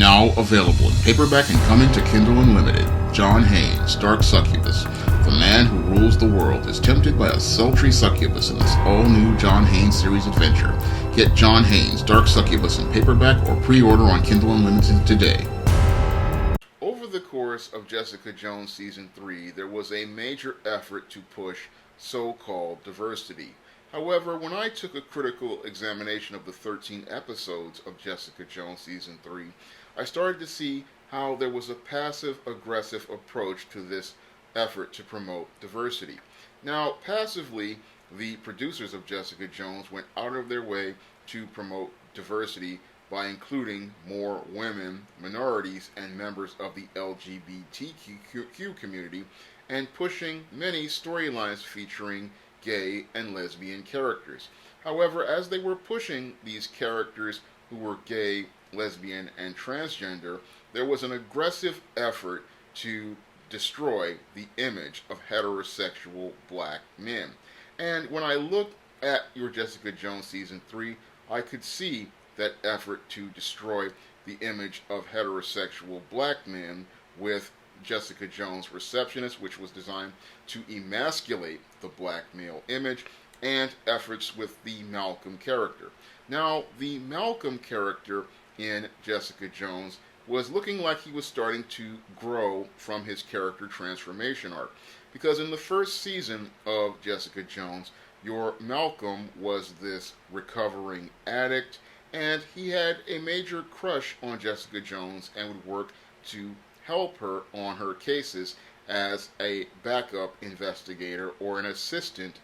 Now available in paperback and coming to Kindle Unlimited. John Haynes, Dark Succubus. The man who rules the world is tempted by a sultry succubus in this all-new John Haynes series adventure. Get John Haynes, Dark Succubus in paperback or pre-order on Kindle Unlimited today. Over the course of Jessica Jones Season 3, there was a major effort to push so-called diversity. However, when I took a critical examination of the 13 episodes of Jessica Jones Season 3, I started to see how there was a passive-aggressive approach to this effort to promote diversity. Now, passively, the producers of Jessica Jones went out of their way to promote diversity by including more women, minorities, and members of the LGBTQ community, and pushing many storylines featuring gay and lesbian characters. However, as they were pushing these characters who were gay, lesbian, and transgender, there was an aggressive effort to destroy the image of heterosexual black men. And when I looked at your Jessica Jones Season 3, I could see that effort to destroy the image of heterosexual black men with Jessica Jones Receptionist, which was designed to emasculate the black male image, and efforts with the Malcolm character. Now, the Malcolm character in Jessica Jones was looking like he was starting to grow from his character transformation arc, because in the first season of Jessica Jones, your Malcolm was this recovering addict, and he had a major crush on Jessica Jones and would work to help her on her cases as a backup investigator or an assistant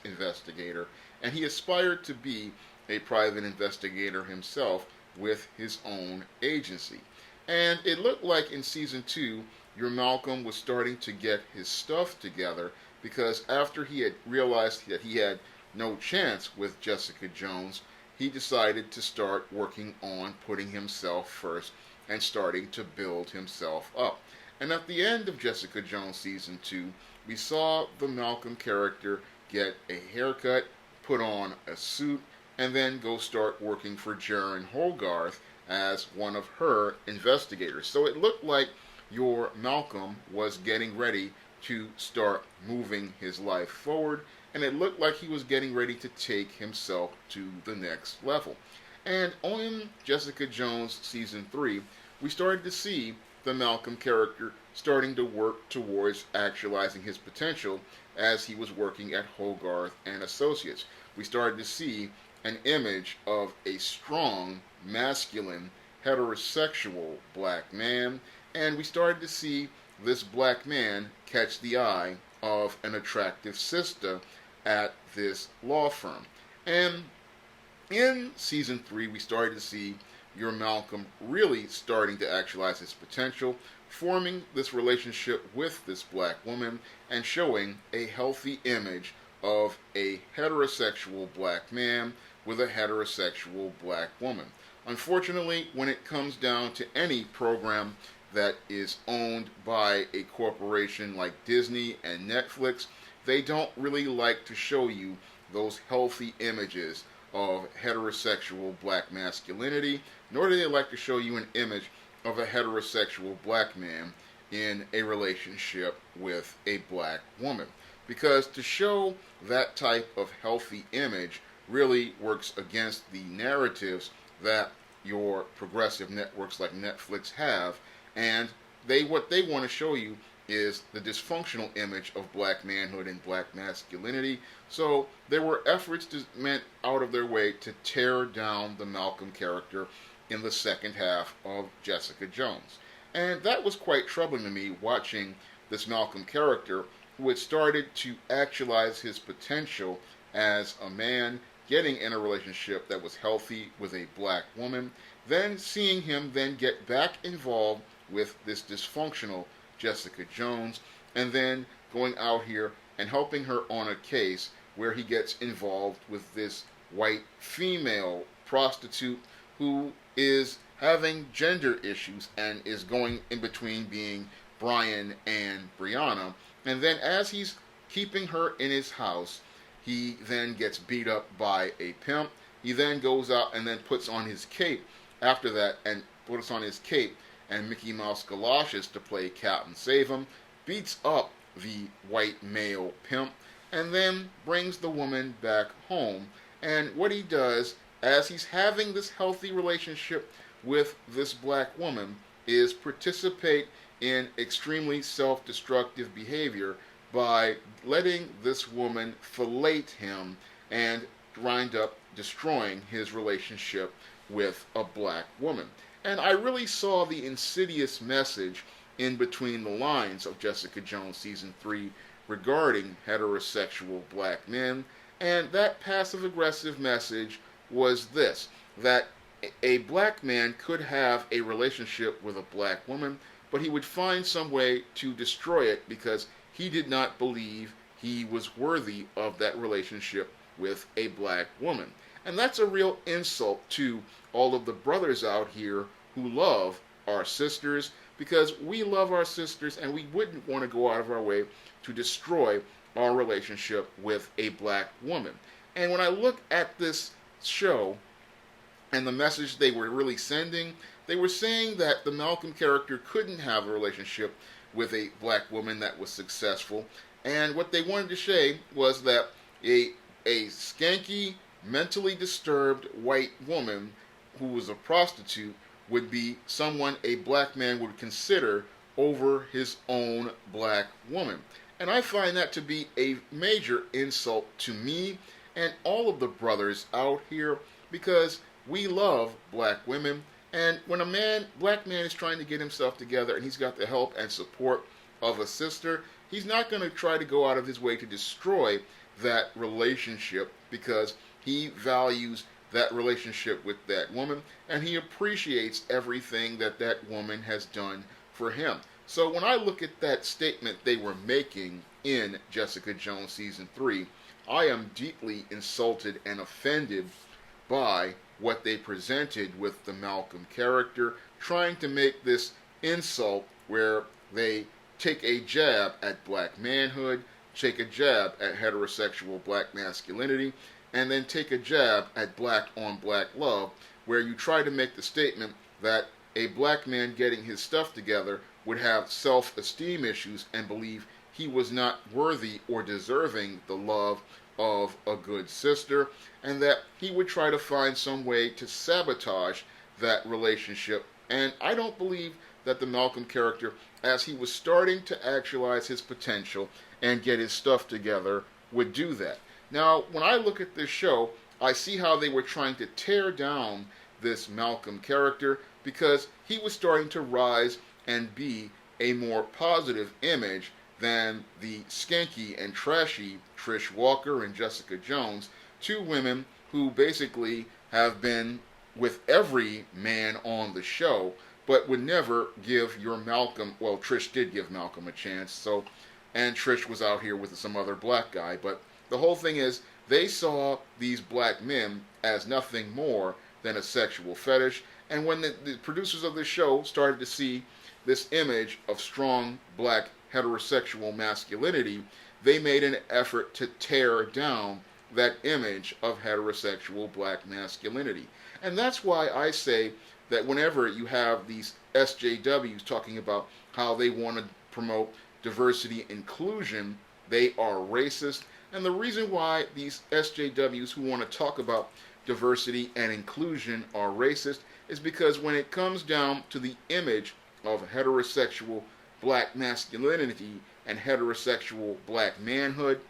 investigator, and he aspired to be a private investigator himself with his own agency. And it looked like in Season 2, your Malcolm was starting to get his stuff together, because after he had realized that he had no chance with Jessica Jones, he decided to start working on putting himself first and starting to build himself up. And at the end of Jessica Jones Season 2, we saw the Malcolm character get a haircut, put on a suit, and then go start working for Jaren Hogarth as one of her investigators. So it looked like your Malcolm was getting ready to start moving his life forward, and it looked like he was getting ready to take himself to the next level. And on Jessica Jones Season 3, we started to see the Malcolm character starting to work towards actualizing his potential as he was working at Hogarth and Associates. We started to see an image of a strong, masculine, heterosexual black man, and we started to see this black man catch the eye of an attractive sister at this law firm. And in Season 3, we started to see your Malcolm really starting to actualize his potential, forming this relationship with this black woman, and showing a healthy image of a heterosexual black man with a heterosexual black woman. Unfortunately, when it comes down to any program that is owned by a corporation like Disney and Netflix, they don't really like to show you those healthy images of heterosexual black masculinity, nor do they like to show you an image of a heterosexual black man in a relationship with a black woman. Because to show that type of healthy image really works against the narratives that your progressive networks like Netflix have, and what they want to show you is the dysfunctional image of black manhood and black masculinity. So there were efforts meant out of their way to tear down the Malcolm character in the second half of Jessica Jones. And that was quite troubling to me, watching this Malcolm character who had started to actualize his potential as a man, getting in a relationship that was healthy with a black woman, then seeing him then get back involved with this dysfunctional Jessica Jones, and then going out here and helping her on a case where he gets involved with this white female prostitute who is having gender issues and is going in between being Brian and Brianna. And then as he's keeping her in his house, he then gets beat up by a pimp. He then goes out and then puts on his cape after that and puts on his cape and Mickey Mouse galoshes to play Captain Save him, beats up the white male pimp, and then brings the woman back home. And what he does, as he's having this healthy relationship with this black woman, is participate in extremely self-destructive behavior by letting this woman fillet him and wind up destroying his relationship with a black woman. And I really saw the insidious message in between the lines of Jessica Jones Season 3 regarding heterosexual black men, and that passive-aggressive message was this, that a black man could have a relationship with a black woman, but he would find some way to destroy it because he did not believe he was worthy of that relationship with a black woman. And that's a real insult to all of the brothers out here who love our sisters, because we love our sisters and we wouldn't want to go out of our way to destroy our relationship with a black woman. And when I look at this show and the message they were really sending, they were saying that the Malcolm character couldn't have a relationship with a black woman that was successful. And what they wanted to say was that a skanky, mentally disturbed white woman who was a prostitute would be someone a black man would consider over his own black woman. And I find that to be a major insult to me and all of the brothers out here, because we love black women. And when a black man is trying to get himself together and he's got the help and support of a sister, he's not going to try to go out of his way to destroy that relationship, because he values that relationship with that woman and he appreciates everything that that woman has done for him. So when I look at that statement they were making in Jessica Jones Season 3, I am deeply insulted and offended by what they presented with the Malcolm character, trying to make this insult where they take a jab at black manhood, take a jab at heterosexual black masculinity, and then take a jab at black on black love, where you try to make the statement that a black man getting his stuff together would have self-esteem issues and believe he was not worthy or deserving the love of a good sister, and that he would try to find some way to sabotage that relationship. And I don't believe that the Malcolm character, as he was starting to actualize his potential and get his stuff together, would do that. Now, when I look at this show, I see how they were trying to tear down this Malcolm character, because he was starting to rise and be a more positive image than the skanky and trashy Trish Walker and Jessica Jones, two women who basically have been with every man on the show, but would never give your Malcolm, well, Trish did give Malcolm a chance, and Trish was out here with some other black guy, but the whole thing is, they saw these black men as nothing more than a sexual fetish, and when the producers of this show started to see this image of strong black heterosexual masculinity, they made an effort to tear down that image of heterosexual black masculinity. And that's why I say that whenever you have these SJWs talking about how they want to promote diversity inclusion, they are racist. And the reason why these SJWs who want to talk about diversity and inclusion are racist is because when it comes down to the image of heterosexual black masculinity and heterosexual black manhood,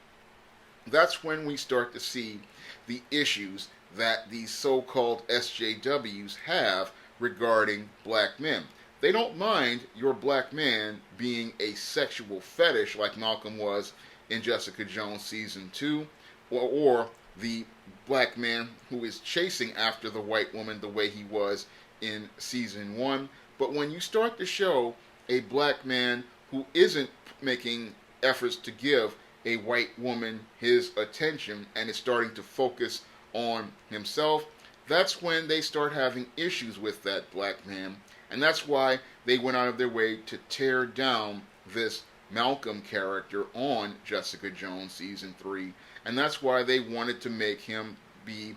that's when we start to see the issues that these so-called SJWs have regarding black men. They don't mind your black man being a sexual fetish like Malcolm was in Jessica Jones Season 2, or the black man who is chasing after the white woman the way he was in Season 1. But when you start to show a black man who isn't making efforts to give a white woman his attention and is starting to focus on himself, that's when they start having issues with that black man. And that's why they went out of their way to tear down this Malcolm character on Jessica Jones Season 3. And that's why they wanted to make him be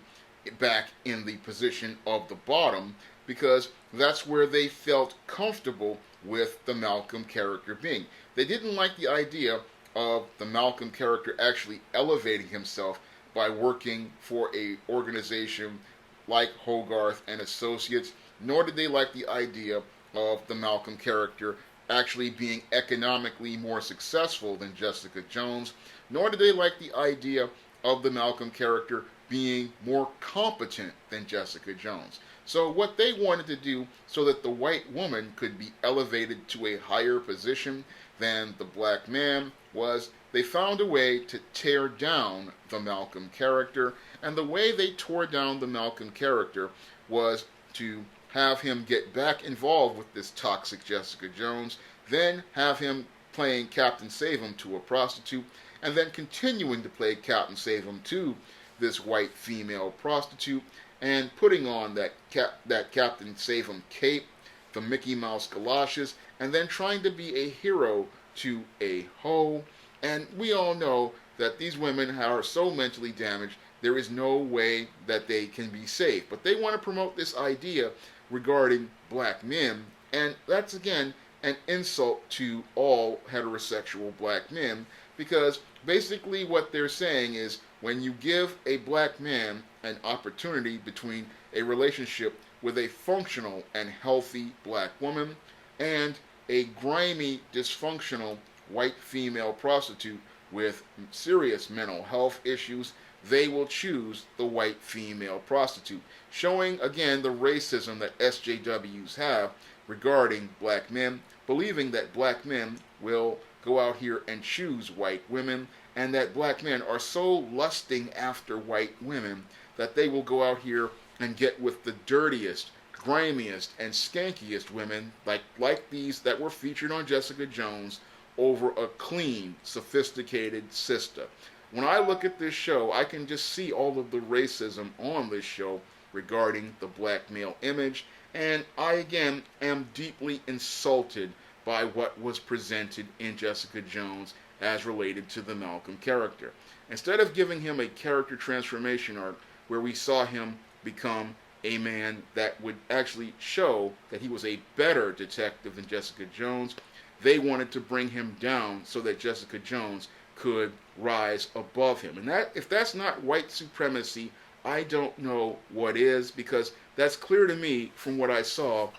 back in the position of the bottom, because that's where they felt comfortable with the Malcolm character being. They didn't like the idea of the Malcolm character actually elevating himself by working for a organization like Hogarth and Associates, nor did they like the idea of the Malcolm character actually being economically more successful than Jessica Jones, nor did they like the idea of the Malcolm character being more competent than Jessica Jones. So what they wanted to do so that the white woman could be elevated to a higher position than the black man was they found a way to tear down the Malcolm character, and the way they tore down the Malcolm character was to have him get back involved with this toxic Jessica Jones, then have him playing Captain Save-'em to a prostitute, and then continuing to play Captain Save-'em to this white female prostitute, and putting on that Captain Save-'em cape, the Mickey Mouse galoshes, and then trying to be a hero to a hoe. And we all know that these women are so mentally damaged, there is no way that they can be saved. But they want to promote this idea regarding black men, and that's again an insult to all heterosexual black men, because basically what they're saying is when you give a black man an opportunity between a relationship with a functional and healthy black woman and a grimy, dysfunctional white female prostitute with serious mental health issues, they will choose the white female prostitute, showing again the racism that SJWs have regarding black men, believing that black men will go out here and choose white women, and that black men are so lusting after white women that they will go out here and get with the dirtiest, grimiest, and skankiest women like these that were featured on Jessica Jones over a clean, sophisticated sister. When I look at this show, I can just see all of the racism on this show regarding the black male image, and I again am deeply insulted by what was presented in Jessica Jones as related to the Malcolm character. Instead of giving him a character transformation arc where we saw him become a man that would actually show that he was a better detective than Jessica Jones, they wanted to bring him down so that Jessica Jones could rise above him. And that, if that's not white supremacy, I don't know what is, because that's clear to me from what I saw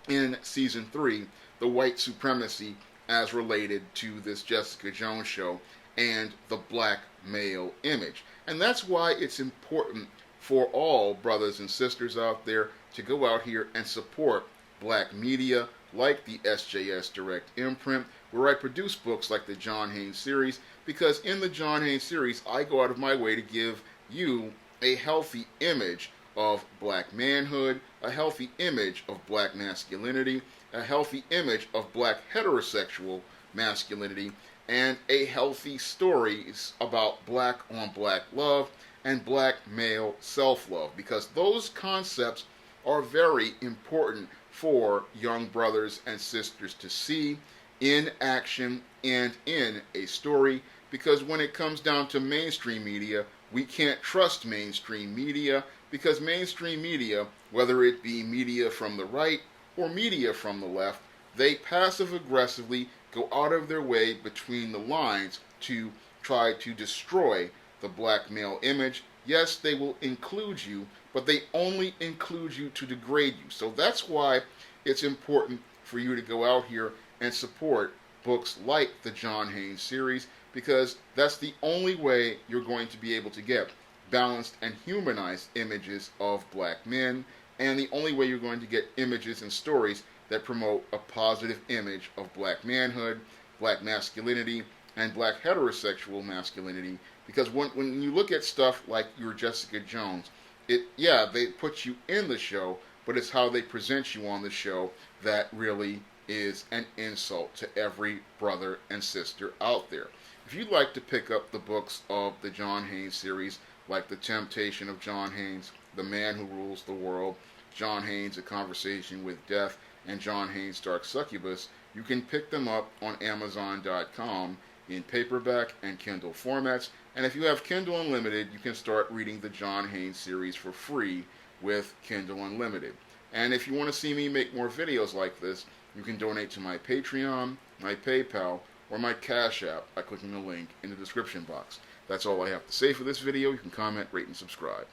in season 3, the white supremacy as related to this Jessica Jones show and the black male image. And that's why it's important for all brothers and sisters out there to go out here and support black media like the SJS Direct imprint, where I produce books like the John Haynes series, because in the John Haynes series, I go out of my way to give you a healthy image of black manhood, a healthy image of black masculinity, a healthy image of black heterosexual masculinity, and a healthy stories about black on black love and black male self-love, because those concepts are very important for young brothers and sisters to see in action and in a story, because when it comes down to mainstream media, we can't trust mainstream media, because mainstream media, whether it be media from the right or media from the left, they passive-aggressively go out of their way between the lines to try to destroy the black male image. Yes, they will include you, but they only include you to degrade you. So that's why it's important for you to go out here and support books like the John Haynes series, because that's the only way you're going to be able to get balanced and humanized images of black men, and the only way you're going to get images and stories that promote a positive image of black manhood, black masculinity, and black heterosexual masculinity. Because when you look at stuff like your Jessica Jones, they put you in the show, but it's how they present you on the show that really is an insult to every brother and sister out there. If you'd like to pick up the books of the John Haynes series, like The Temptation of John Haynes, The Man Who Rules the World, John Haynes, A Conversation with Death, and John Haynes' Dark Succubus, you can pick them up on Amazon.com in paperback and Kindle formats. And if you have Kindle Unlimited, you can start reading the John Haynes series for free with Kindle Unlimited. And if you want to see me make more videos like this, you can donate to my Patreon, my PayPal, or my Cash App by clicking the link in the description box. That's all I have to say for this video. You can comment, rate, and subscribe.